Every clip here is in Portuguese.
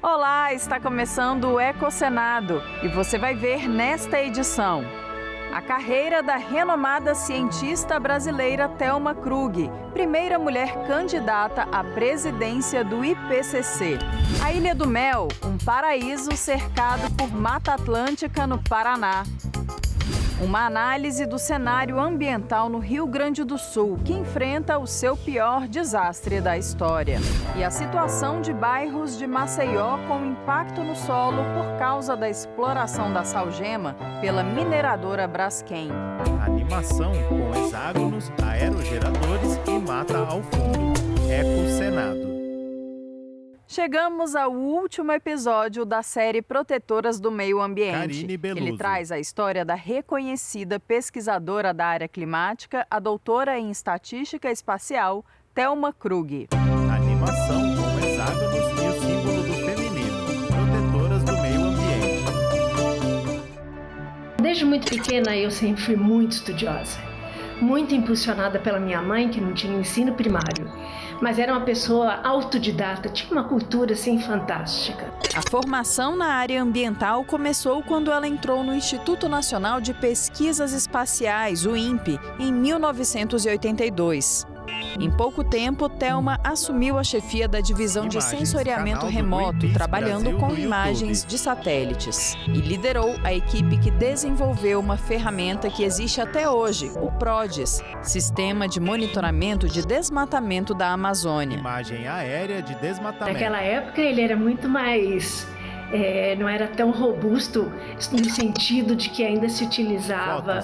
Olá, está começando o Ecosenado e você vai ver nesta edição a carreira da renomada cientista brasileira Thelma Krug, primeira mulher candidata à presidência do IPCC. A Ilha do Mel, um paraíso cercado por Mata Atlântica no Paraná. Uma análise do cenário ambiental no Rio Grande do Sul, que enfrenta o seu pior desastre da história. E a situação de bairros de Maceió com impacto no solo por causa da exploração da salgema pela mineradora Braskem. Animação com hexágonos, aerogeradores e mata ao fundo. Ecosenado. Chegamos ao último episódio da série Protetoras do Meio Ambiente. Ele traz a história da reconhecida pesquisadora da área climática, a doutora em estatística espacial, Thelma Krug. Animação com hexágonos e o símbolo do feminino. Protetoras do Meio Ambiente. Desde muito pequena eu sempre fui muito estudiosa. Muito impulsionada pela minha mãe, que não tinha ensino primário. Mas era uma pessoa autodidata, tinha uma cultura assim fantástica. A formação na área ambiental começou quando ela entrou no Instituto Nacional de Pesquisas Espaciais, o INPE, em 1982. Em pouco tempo, Thelma assumiu a chefia da divisão de sensoriamento remoto, trabalhando com imagens de satélites. E liderou a equipe que desenvolveu uma ferramenta que existe até hoje, o PRODES, Sistema de Monitoramento de Desmatamento da Amazônia. Imagem aérea de desmatamento. Naquela época ele era muito mais... não era tão robusto no sentido de que ainda se utilizava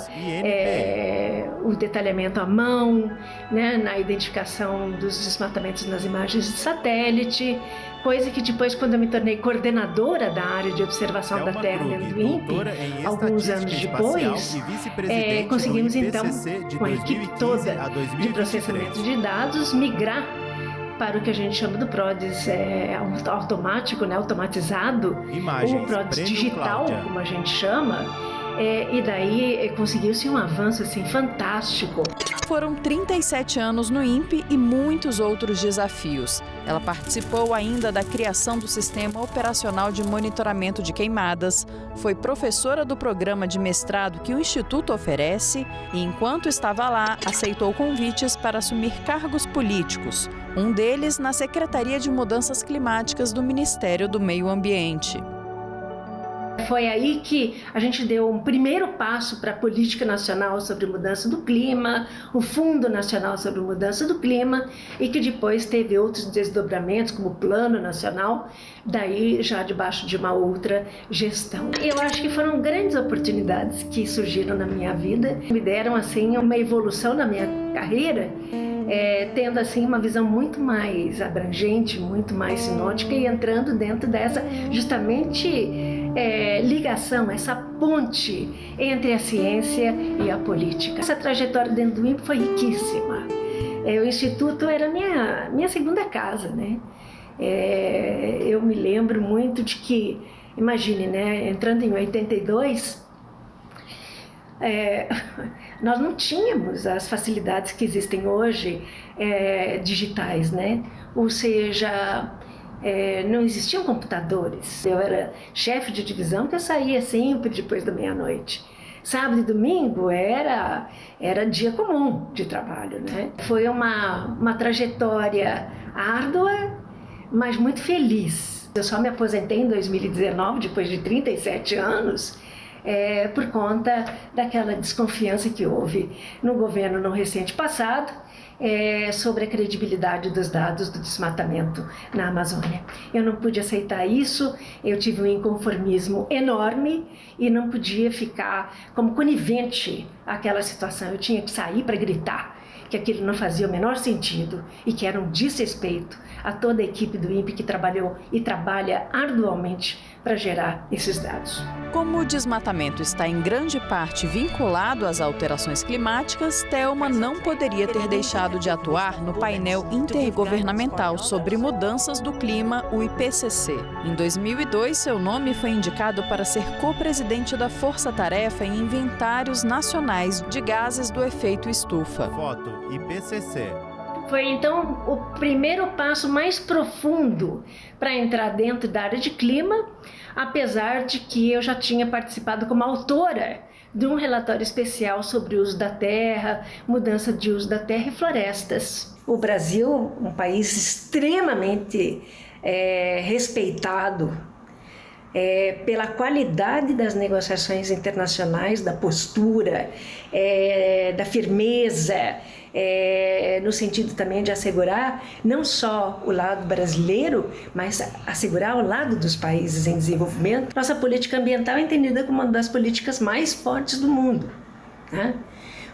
o detalhamento à mão, né, na identificação dos desmatamentos nas imagens de satélite, coisa que depois, quando eu me tornei coordenadora da área de observação da Terra dentro do INPE, alguns anos depois, conseguimos então, com a equipe toda de processamento de dados, migrar para o que a gente chama do PRODES automático, né, automatizado, ou o PRODES digital, como a gente chama, e daí conseguiu-se um avanço assim, fantástico. Foram 37 anos no INPE e muitos outros desafios. Ela participou ainda da criação do Sistema Operacional de Monitoramento de Queimadas, foi professora do programa de mestrado que o Instituto oferece e, enquanto estava lá, aceitou convites para assumir cargos políticos, um deles na Secretaria de Mudanças Climáticas do Ministério do Meio Ambiente. Foi aí que a gente deu um primeiro passo para a Política Nacional sobre Mudança do Clima, o Fundo Nacional sobre Mudança do Clima, e que depois teve outros desdobramentos, como o Plano Nacional, daí já debaixo de uma outra gestão. Eu acho que foram grandes oportunidades que surgiram na minha vida, me deram assim uma evolução na minha carreira, tendo assim uma visão muito mais abrangente, muito mais sinótica e entrando dentro dessa justamente ligação, essa ponte entre a ciência e a política. Essa trajetória dentro do INPE foi riquíssima. O Instituto era minha segunda casa, né? Eu me lembro muito de que, imagine, né, entrando em 82, nós não tínhamos as facilidades que existem hoje digitais, né? Ou seja, não existiam computadores. Eu era chefe de divisão que eu saía sempre depois da meia-noite. Sábado e domingo era dia comum de trabalho, né? Foi uma trajetória árdua, mas muito feliz. Eu só me aposentei em 2019, depois de 37 anos, por conta daquela desconfiança que houve no governo no recente passado, sobre a credibilidade dos dados do desmatamento na Amazônia. Eu não pude aceitar isso, eu tive um inconformismo enorme e não podia ficar como conivente àquela situação. Eu tinha que sair para gritar que aquilo não fazia o menor sentido e que era um desrespeito a toda a equipe do INPE que trabalhou e trabalha arduamente para gerar esses dados. Como o desmatamento está em grande parte vinculado às alterações climáticas, Thelma não poderia ter deixado de atuar no painel intergovernamental sobre mudanças do clima, o IPCC. Em 2002, seu nome foi indicado para ser co-presidente da Força-Tarefa em Inventários Nacionais de Gases do Efeito Estufa. Foto IPCC. Foi então o primeiro passo mais profundo para entrar dentro da área de clima, apesar de que eu já tinha participado como autora de um relatório especial sobre o uso da terra, mudança de uso da terra e florestas. O Brasil, um país extremamente respeitado pela qualidade das negociações internacionais, da postura, da firmeza, no sentido também de assegurar não só o lado brasileiro, mas assegurar o lado dos países em desenvolvimento. Nossa política ambiental é entendida como uma das políticas mais fortes do mundo, né?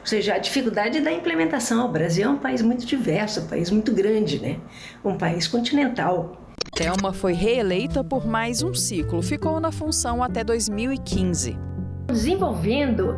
Ou seja, a dificuldade da implementação. O Brasil é um país muito diverso, um país muito grande, né? Um país continental. Thelma foi reeleita por mais um ciclo, ficou na função até 2015. Desenvolvendo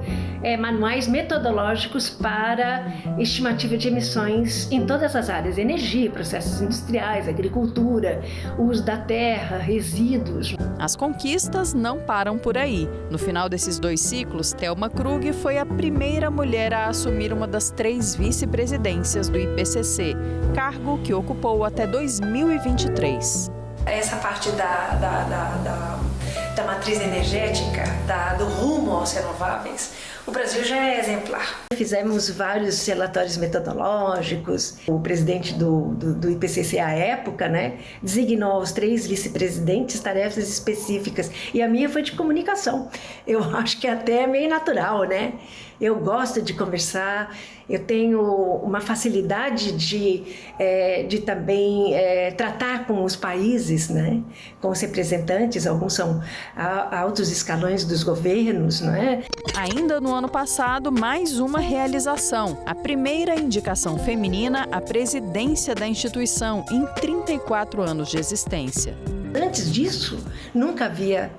manuais metodológicos para estimativa de emissões em todas as áreas: energia, processos industriais, agricultura, uso da terra, resíduos. As conquistas não param por aí. No final desses 2 ciclos, Thelma Krug foi a primeira mulher a assumir uma das 3 vice-presidências do IPCC, cargo que ocupou até 2023. Essa parte da matriz energética, do rumo aos renováveis, o Brasil já é exemplar. Fizemos vários relatórios metodológicos. O presidente do IPCC à época, né, designou aos 3 vice-presidentes tarefas específicas, e a minha foi de comunicação. Eu acho que até é meio natural, né? Eu gosto de conversar, eu tenho uma facilidade de também tratar com os países, né? Com os representantes, alguns são altos escalões dos governos, não é? Ainda no ano passado, mais uma realização: a primeira indicação feminina à presidência da instituição em 34 anos de existência. Antes disso, nunca havia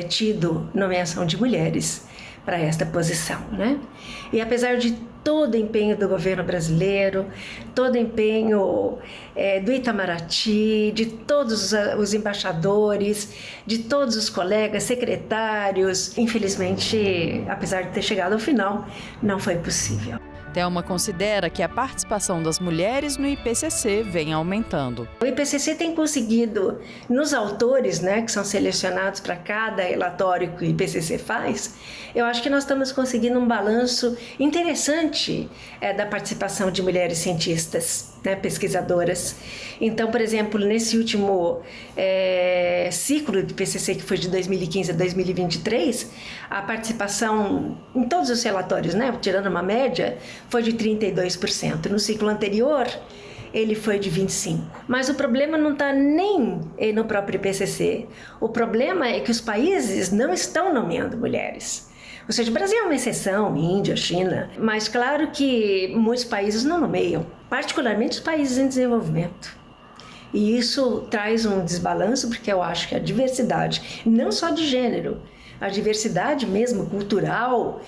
tido nomeação de mulheres para esta posição, né? E apesar de todo o empenho do governo brasileiro, todo o empenho do Itamaraty, de todos os embaixadores, de todos os colegas, secretários, infelizmente, apesar de ter chegado ao final, não foi possível. Thelma considera que a participação das mulheres no IPCC vem aumentando. O IPCC tem conseguido, nos autores, né, que são selecionados para cada relatório que o IPCC faz, eu acho que nós estamos conseguindo um balanço interessante da participação de mulheres cientistas, né, pesquisadoras. Então, por exemplo, nesse último ciclo do IPCC, que foi de 2015 a 2023, a participação em todos os relatórios, né, tirando uma média, foi de 32%. No ciclo anterior, ele foi de 25%. Mas o problema não está nem no próprio IPCC. O problema é que os países não estão nomeando mulheres. Ou seja, o Brasil é uma exceção, Índia, China, mas claro que muitos países não nomeiam, particularmente os países em desenvolvimento. E isso traz um desbalanço, porque eu acho que a diversidade, não só de gênero, a diversidade mesmo cultural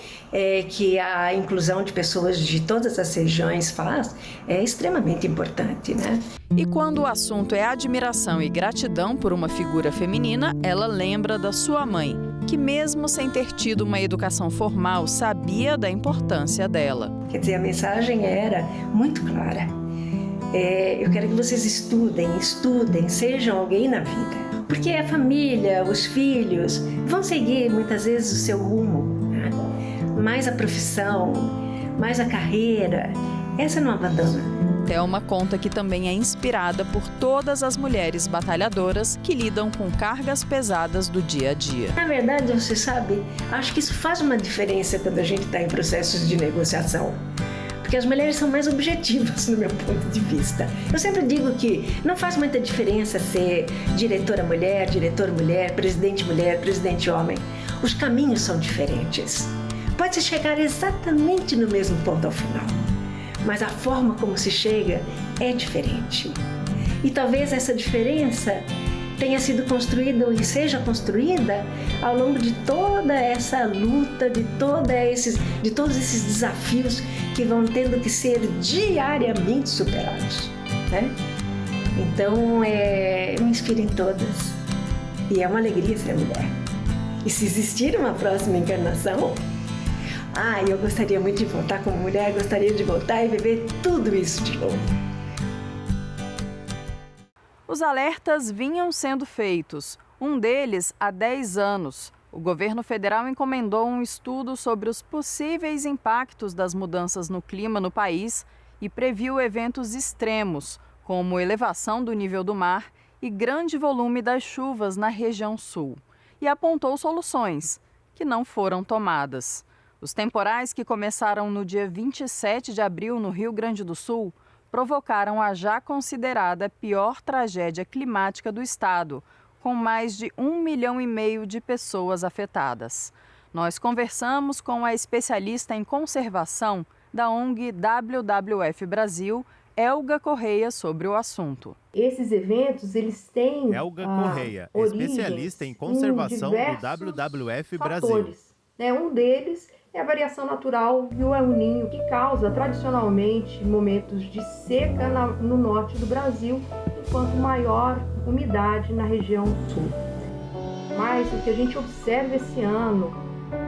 que a inclusão de pessoas de todas as regiões faz, é extremamente importante, né? E quando o assunto é admiração e gratidão por uma figura feminina, ela lembra da sua mãe, que mesmo sem ter tido uma educação formal, sabia da importância dela. Quer dizer, a mensagem era muito clara. Eu quero que vocês estudem, sejam alguém na vida. Porque a família, os filhos, vão seguir muitas vezes o seu rumo, né? Mais a profissão, mais a carreira, essa não abandona. Thelma conta que também é inspirada por todas as mulheres batalhadoras que lidam com cargas pesadas do dia a dia. Na verdade, você sabe, acho que isso faz uma diferença quando a gente está em processos de negociação. Porque as mulheres são mais objetivas, no meu ponto de vista. Eu sempre digo que não faz muita diferença ser diretor mulher, presidente homem. Os caminhos são diferentes. Pode-se chegar exatamente no mesmo ponto ao final, mas a forma como se chega é diferente. E talvez essa diferença tenha sido construída e seja construída ao longo de toda essa luta, de todos esses desafios que vão tendo que ser diariamente superados, né? Então, eu me inspiro em todas. E é uma alegria ser mulher. E se existir uma próxima encarnação, eu gostaria muito de voltar como mulher, gostaria de voltar e viver tudo isso de novo. Os alertas vinham sendo feitos, um deles há 10 anos. O governo federal encomendou um estudo sobre os possíveis impactos das mudanças no clima no país e previu eventos extremos, como elevação do nível do mar e grande volume das chuvas na região sul. E apontou soluções, que não foram tomadas. Os temporais que começaram no dia 27 de abril no Rio Grande do Sul provocaram a já considerada pior tragédia climática do estado, com mais de 1,5 milhão de pessoas afetadas. Nós conversamos com a especialista em conservação da ONG WWF Brasil, Elga Correia, sobre o assunto. Esses eventos, eles têm Elga Correia, especialista em conservação do WWF Brasil. Um deles é a variação natural e o El Niño, que causa tradicionalmente momentos de seca no norte do Brasil, enquanto maior umidade na região sul. Mas o que a gente observa esse ano,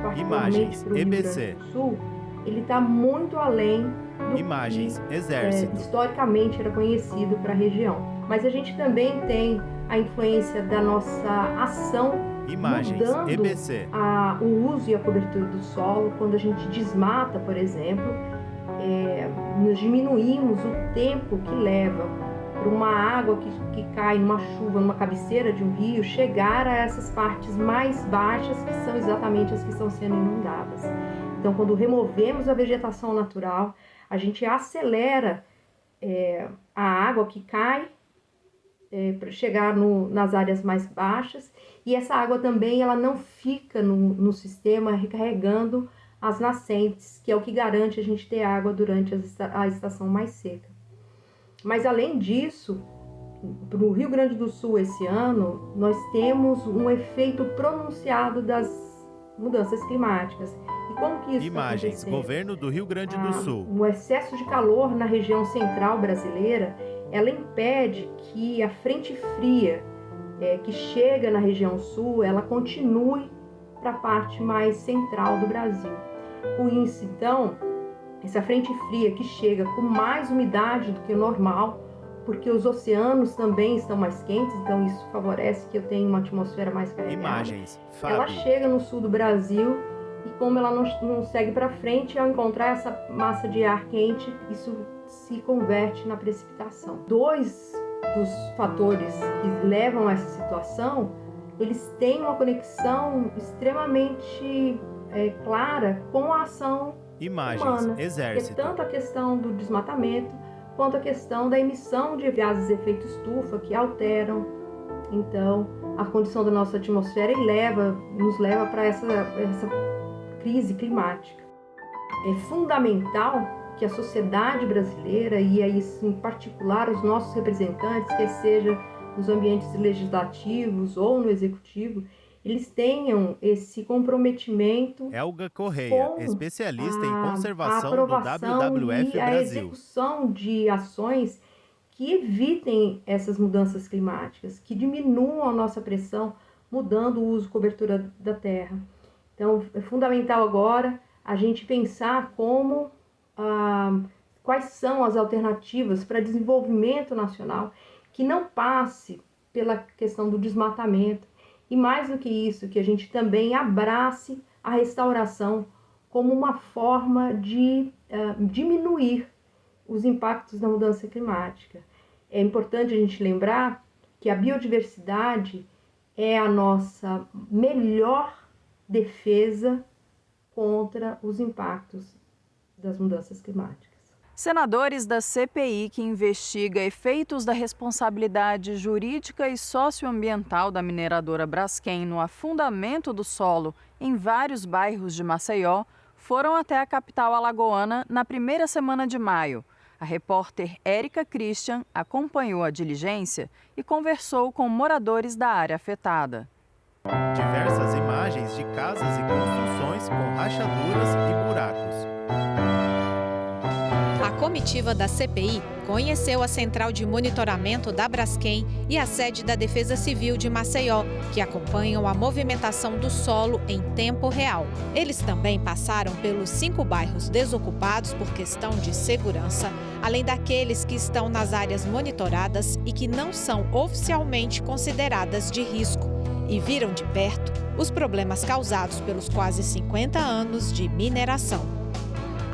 particularmente para o Rio Grande do Sul, ele está muito além do que Exército. Historicamente era conhecido para a região. Mas a gente também tem a influência da nossa ação mudando o uso e a cobertura do solo. Quando a gente desmata, por exemplo, nós diminuímos o tempo que leva para uma água que cai numa chuva, numa cabeceira de um rio, chegar a essas partes mais baixas, que são exatamente as que estão sendo inundadas. Então, quando removemos a vegetação natural, a gente acelera a água que cai para chegar nas áreas mais baixas, e essa água também ela não fica no sistema recarregando as nascentes, que é o que garante a gente ter água durante a estação mais seca. Mas além disso, no Rio Grande do Sul esse ano, nós temos um efeito pronunciado das mudanças climáticas. E como que isso está acontecendo? Governo do Rio Grande do Sul. O excesso de calor na região central brasileira, ela impede que a frente fria que chega na região sul, ela continue para a parte mais central do Brasil. Com isso, então, essa frente fria que chega com mais umidade do que o normal, porque os oceanos também estão mais quentes, então isso favorece que eu tenha uma atmosfera mais carregada. Ela chega no sul do Brasil e como ela não segue para frente, ao encontrar essa massa de ar quente, isso se converte na precipitação. Dois dos fatores que levam a essa situação, eles têm uma conexão extremamente clara com a ação humana. Exército. Que é tanto a questão do desmatamento, quanto a questão da emissão de gases de efeito estufa, que alteram, então, a condição da nossa atmosfera e nos leva para essa crise climática. É fundamental que a sociedade brasileira, e aí em particular os nossos representantes, quer seja nos ambientes legislativos ou no executivo, eles tenham esse comprometimento. Elga Correia, especialista em conservação do WWF e a Brasil. Execução de ações que evitem essas mudanças climáticas, que diminuam a nossa pressão, mudando o uso e cobertura da terra. Então, é fundamental agora a gente pensar quais são as alternativas para desenvolvimento nacional que não passe pela questão do desmatamento e, mais do que isso, que a gente também abrace a restauração como uma forma de diminuir os impactos da mudança climática. É importante a gente lembrar que a biodiversidade é a nossa melhor defesa contra os impactos das mudanças climáticas. Senadores da CPI, que investiga efeitos da responsabilidade jurídica e socioambiental da mineradora Braskem no afundamento do solo em vários bairros de Maceió, foram até a capital alagoana na primeira semana de maio. A repórter Érica Christian acompanhou a diligência e conversou com moradores da área afetada. Diversas imagens de casas e construções com rachaduras e buracos. A comitiva da CPI conheceu a central de monitoramento da Braskem e a sede da Defesa Civil de Maceió, que acompanham a movimentação do solo em tempo real. Eles também passaram pelos 5 bairros desocupados por questão de segurança, além daqueles que estão nas áreas monitoradas e que não são oficialmente consideradas de risco, e viram de perto os problemas causados pelos quase 50 anos de mineração.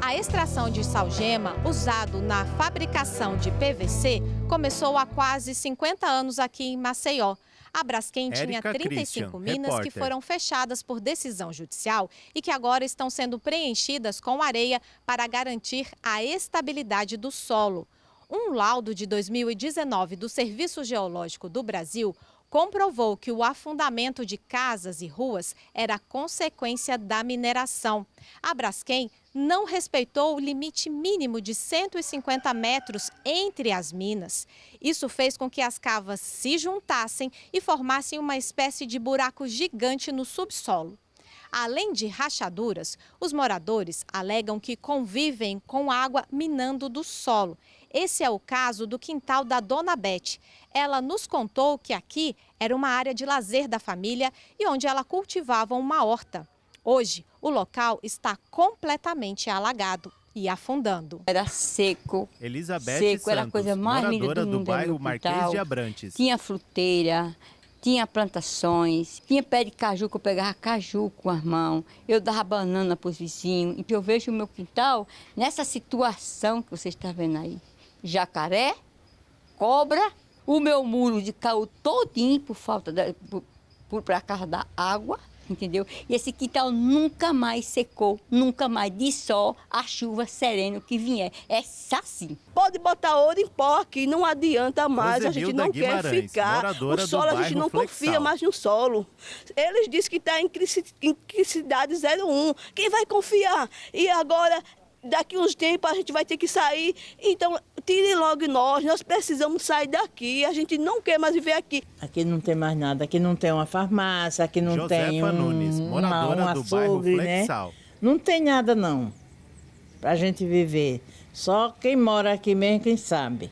A extração de salgema, usado na fabricação de PVC, começou há quase 50 anos aqui em Maceió. A Braskem tinha 35 minas que foram fechadas por decisão judicial e que agora estão sendo preenchidas com areia para garantir a estabilidade do solo. Um laudo de 2019 do Serviço Geológico do Brasil comprovou que o afundamento de casas e ruas era consequência da mineração. A Braskem não respeitou o limite mínimo de 150 metros entre as minas. Isso fez com que as cavas se juntassem e formassem uma espécie de buraco gigante no subsolo. Além de rachaduras, os moradores alegam que convivem com água minando do solo. Esse é o caso do quintal da Dona Beth. Ela nos contou que aqui era uma área de lazer da família e onde ela cultivava uma horta. Hoje, o local está completamente alagado e afundando. Era seco, Elizabeth seco, Santos, era a coisa mais linda moradora do mundo. do bairro Marquês de Abrantes. Tinha fruteira, tinha plantações, tinha pé de caju, que eu pegava caju com as mãos, eu dava banana para os vizinhos. E eu vejo o meu quintal nessa situação que você está vendo aí. Jacaré, cobra, o meu muro de caiu todinho por causa da água, entendeu? E esse quintal nunca mais secou, nunca mais, de só a chuva serena que vier. É assim. Pode botar ouro em pó aqui, não adianta mais, a gente não quer ficar. O solo a gente não confia mais no solo. Eles dizem que está em criticidade 01. Quem vai confiar? E agora, daqui uns tempos, a gente vai ter que sair. Então, tire logo nós precisamos sair daqui, a gente não quer mais viver aqui. Aqui não tem mais nada, aqui não tem uma farmácia, aqui não tem Nunes, moradora do bairro Flexal, né? Não tem nada não, pra gente viver. Só quem mora aqui mesmo, quem sabe.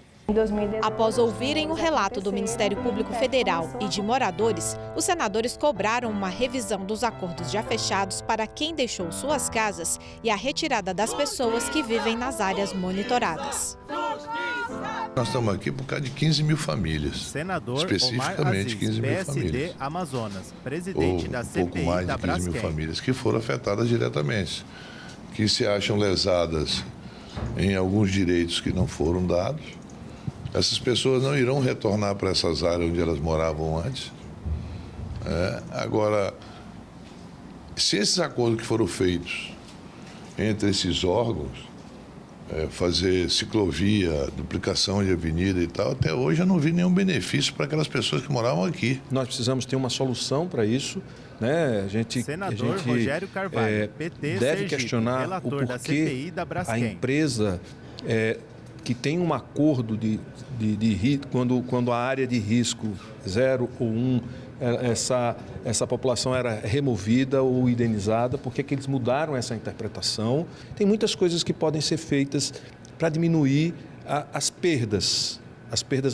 Após ouvirem o relato do Ministério Público Federal e de moradores, os senadores cobraram uma revisão dos acordos já fechados para quem deixou suas casas e a retirada das pessoas que vivem nas áreas monitoradas. Nós estamos aqui por causa de 15 mil famílias. Senador especificamente Omar Aziz, 15 mil PSD famílias. Amazonas, presidente da CPI pouco mais da de 15 mil Braskem. famílias que foram afetadas diretamente, que se acham lesadas em alguns direitos que não foram dados. Essas pessoas não irão retornar para essas áreas onde elas moravam antes. Agora, se esses acordos que foram feitos entre esses órgãos, fazer ciclovia, duplicação de avenida e tal, até hoje eu não vi nenhum benefício para aquelas pessoas que moravam aqui. Nós precisamos ter uma solução para isso, né? Senador Rogério Carvalho, PT deve Sergipe, questionar relator o da porquê CPI da Braskem. a empresa que tem um acordo de quando a área de risco 0 ou 1, essa população era removida ou indenizada, por que eles mudaram essa interpretação? Tem muitas coisas que podem ser feitas para diminuir as perdas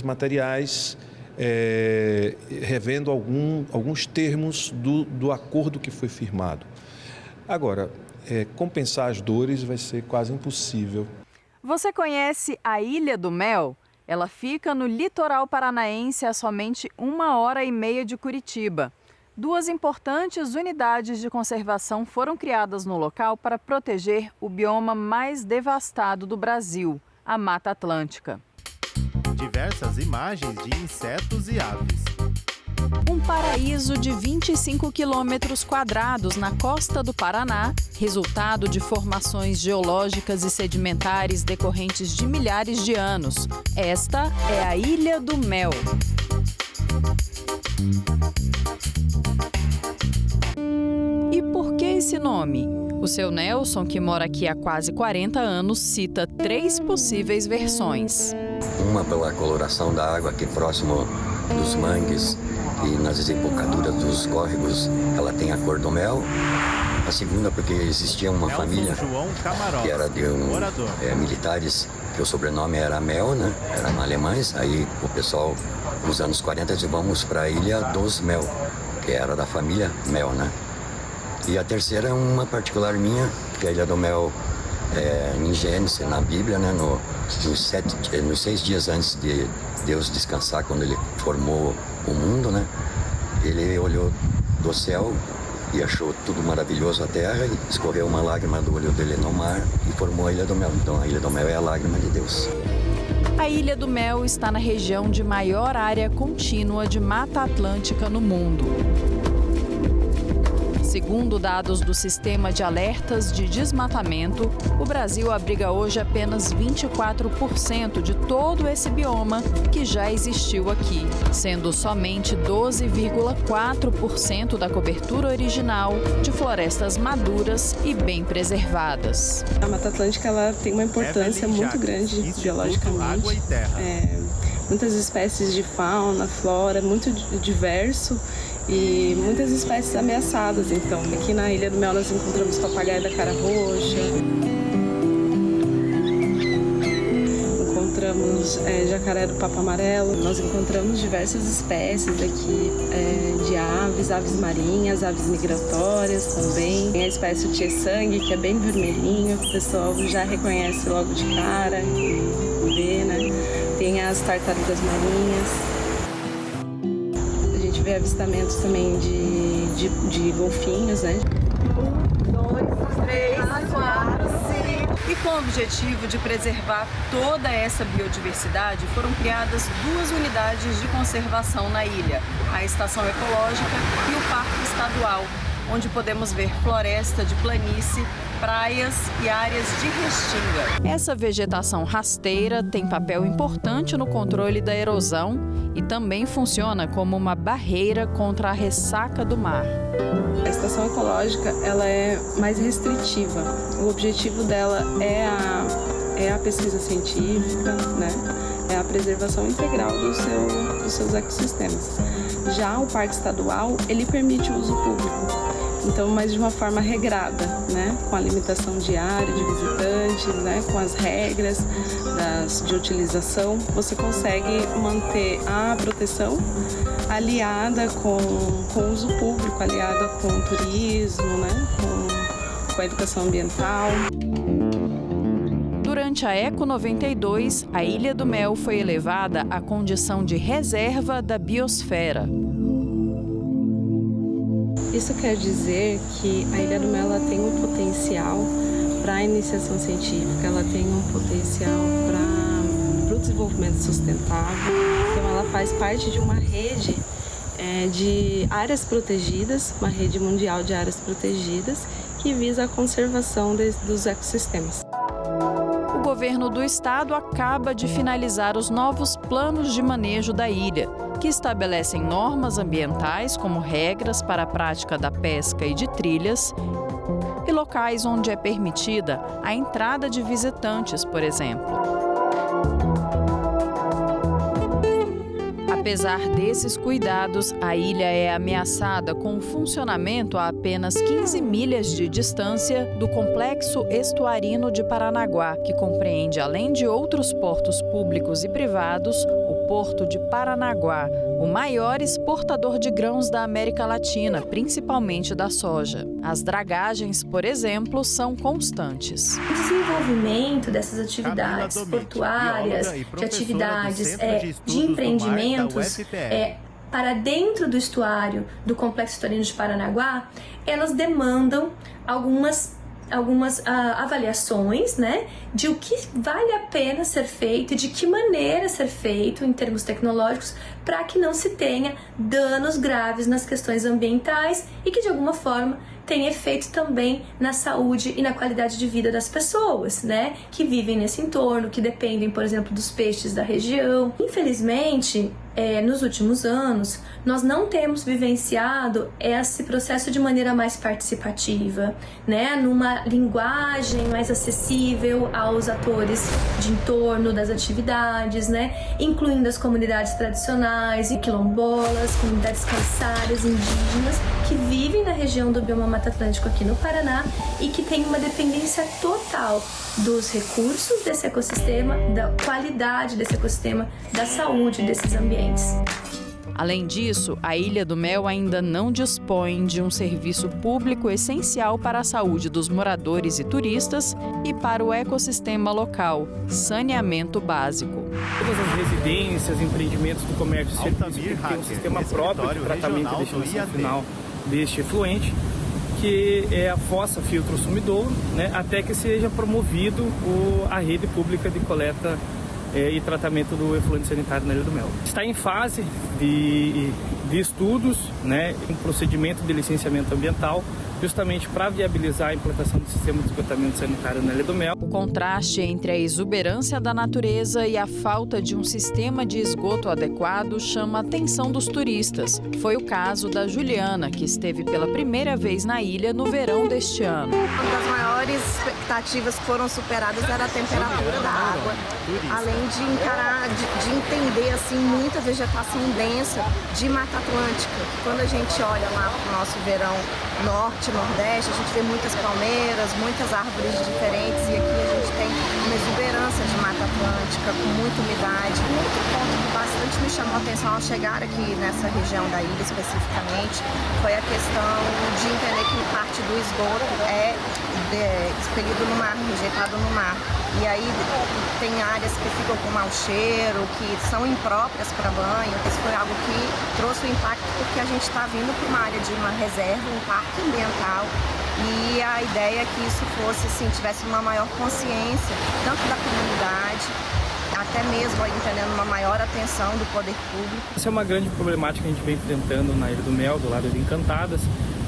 materiais, revendo alguns termos do acordo que foi firmado. Agora, compensar as dores vai ser quase impossível. Você conhece a Ilha do Mel? Ela fica no litoral paranaense a somente 1h30 de Curitiba. 2 importantes unidades de conservação foram criadas no local para proteger o bioma mais devastado do Brasil, a Mata Atlântica. Diversas imagens de insetos e aves. Um paraíso de 25 quilômetros quadrados na costa do Paraná, resultado de formações geológicas e sedimentares decorrentes de milhares de anos. Esta é a Ilha do Mel. E por que esse nome? O seu Nelson, que mora aqui há quase 40 anos, cita 3 possíveis versões. Uma pela coloração da água aqui próximo dos mangues e nas desembocaduras dos córregos, ela tem a cor do mel. A segunda porque existia uma família que era de militares que o sobrenome era Mel, né? Eram alemães. Aí o pessoal, nos anos 40, disse, vamos para a Ilha dos Mel, que era da família Mel, né? E a terceira é uma particular minha, que a Ilha do Mel, em Gênesis, na Bíblia, né? Nos 6 dias antes de Deus descansar, quando ele formou o mundo, né? Ele olhou do céu e achou tudo maravilhoso a terra, e escorreu uma lágrima do olho dele no mar e formou a Ilha do Mel. Então a Ilha do Mel é a lágrima de Deus. A Ilha do Mel está na região de maior área contínua de Mata Atlântica no mundo. Segundo dados do Sistema de Alertas de Desmatamento, o Brasil abriga hoje apenas 24% de todo esse bioma que já existiu aqui, sendo somente 12,4% da cobertura original de florestas maduras e bem preservadas. A Mata Atlântica ela tem uma importância muito grande biologicamente. Muitas espécies de fauna, flora, muito diverso. E muitas espécies ameaçadas. Então, aqui na Ilha do Mel nós encontramos papagaio da cara roxa, encontramos jacaré do papo amarelo, nós encontramos diversas espécies aqui de aves marinhas, aves migratórias também. Tem a espécie tchê-sangue, que é bem vermelhinho, que o pessoal já reconhece logo de cara, vê, né? Tem as tartarugas marinhas. Vê avistamentos também de golfinhos, né? 1, 2, 3, 4, 5. E com o objetivo de preservar toda essa biodiversidade, foram criadas 2 unidades de conservação na ilha, a Estação Ecológica e o Parque Estadual, onde podemos ver floresta de planície, praias e áreas de restinga. Essa vegetação rasteira tem papel importante no controle da erosão e também funciona como uma barreira contra a ressaca do mar. A Estação Ecológica ela é mais restritiva. O objetivo dela é a pesquisa científica, né? É a preservação integral dos seus ecossistemas. Já o Parque Estadual, ele permite o uso público. Então, mas de uma forma regrada, né? Com a limitação diária de visitantes, né? Com as regras de utilização, você consegue manter a proteção aliada com o uso público, aliada com o turismo, né? Com a educação ambiental. Durante a Eco 92, a Ilha do Mel foi elevada à condição de reserva da biosfera. Isso quer dizer que a Ilha do Mel ela tem um potencial para a iniciação científica, ela tem um potencial para o desenvolvimento sustentável. Então, ela faz parte de uma rede de áreas protegidas, uma rede mundial de áreas protegidas, que visa a conservação dos ecossistemas. O governo do estado acaba de finalizar os novos planos de manejo da ilha, que estabelecem normas ambientais como regras para a prática da pesca e de trilhas e locais onde é permitida a entrada de visitantes, por exemplo. Apesar desses cuidados, a ilha é ameaçada com o funcionamento a apenas 15 milhas de distância do Complexo Estuarino de Paranaguá, que compreende, além de outros portos públicos e privados, o Porto de Paranaguá, o maior exportador de grãos da América Latina, principalmente da soja. As dragagens, por exemplo, são constantes. O desenvolvimento dessas atividades portuárias, de atividades de empreendimentos para dentro do estuário do Complexo Estuarino de Paranaguá, elas demandam algumas avaliações, né, de o que vale a pena ser feito e de que maneira ser feito em termos tecnológicos para que não se tenha danos graves nas questões ambientais e que de alguma forma tem efeito também na saúde e na qualidade de vida das pessoas, né, que vivem nesse entorno, que dependem, por exemplo, dos peixes da região. Infelizmente, nos últimos anos, nós não temos vivenciado esse processo de maneira mais participativa, né, numa linguagem mais acessível aos atores de entorno das atividades, né, incluindo as comunidades tradicionais e quilombolas, comunidades caiçaras, indígenas, que que vivem na região do bioma Mata Atlântico aqui no Paraná e que têm uma dependência total dos recursos desse ecossistema, da qualidade desse ecossistema, da saúde desses ambientes. Além disso, a Ilha do Mel ainda não dispõe de um serviço público essencial para a saúde dos moradores e turistas e para o ecossistema local, saneamento básico. Todas as residências, empreendimentos do comércio e serviços têm um sistema próprio de tratamento e destinação final deste efluente, que é a fossa filtro sumidouro, né, até que seja promovido a rede pública de coleta e tratamento do efluente sanitário na Ilha do Mel. Está em fase de estudos, né, um procedimento de licenciamento ambiental, justamente para viabilizar a implantação do sistema de esgotamento sanitário na Ilha do Mel. O contraste entre a exuberância da natureza e a falta de um sistema de esgoto adequado chama a atenção dos turistas. Foi o caso da Juliana, que esteve pela primeira vez na ilha no verão deste ano. Uma das maiores expectativas que foram superadas era a temperatura da água, além de encarar, de entender assim, muita vegetação densa de Mata Atlântica. Quando a gente olha lá para o nosso verão norte, nordeste, a gente vê muitas palmeiras, muitas árvores diferentes e aqui a gente tem uma exuberância de Mata Atlântica com muita umidade. Outro ponto que bastante me chamou a atenção ao chegar aqui nessa região da ilha especificamente foi a questão de entender que parte do esgoto é expelido no mar, rejeitado no mar. E aí tem áreas que ficam com mau cheiro, que são impróprias para banho. Isso foi algo que trouxe o impacto porque a gente está vindo para uma área de uma reserva, um parque ambiental. E a ideia é que isso fosse, assim, tivesse uma maior consciência, tanto da comunidade, até mesmo entendendo uma maior atenção do poder público. Essa é uma grande problemática que a gente vem enfrentando na Ilha do Mel, do lado de Encantadas,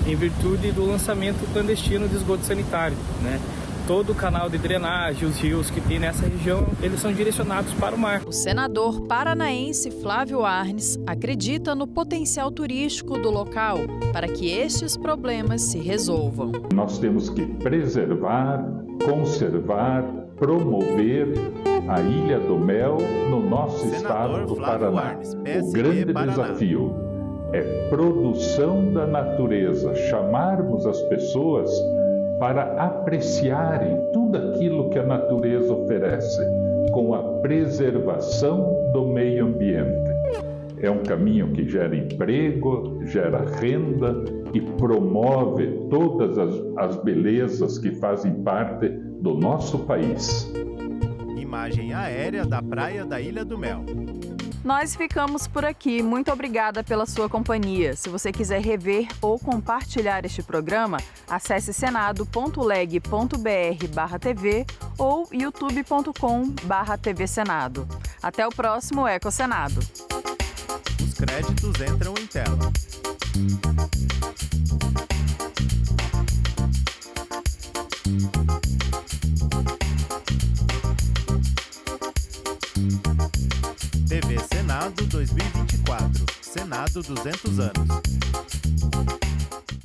em virtude do lançamento clandestino de esgoto sanitário, né? Todo o canal de drenagem, os rios que tem nessa região, eles são direcionados para o mar. O senador paranaense Flávio Arnes acredita no potencial turístico do local para que estes problemas se resolvam. Nós temos que preservar, conservar, promover a Ilha do Mel no nosso estado do Paraná. O grande desafio é produção da natureza, chamarmos as pessoas para apreciarem tudo aquilo que a natureza oferece, com a preservação do meio ambiente. É um caminho que gera emprego, gera renda e promove todas as belezas que fazem parte do nosso país. Imagem aérea da praia da Ilha do Mel. Nós ficamos por aqui. Muito obrigada pela sua companhia. Se você quiser rever ou compartilhar este programa, acesse senado.leg.br/tv ou youtube.com/TV Senado. Até o próximo Eco Senado. Os créditos entram em tela. TV Senado 2024. Senado 200 anos.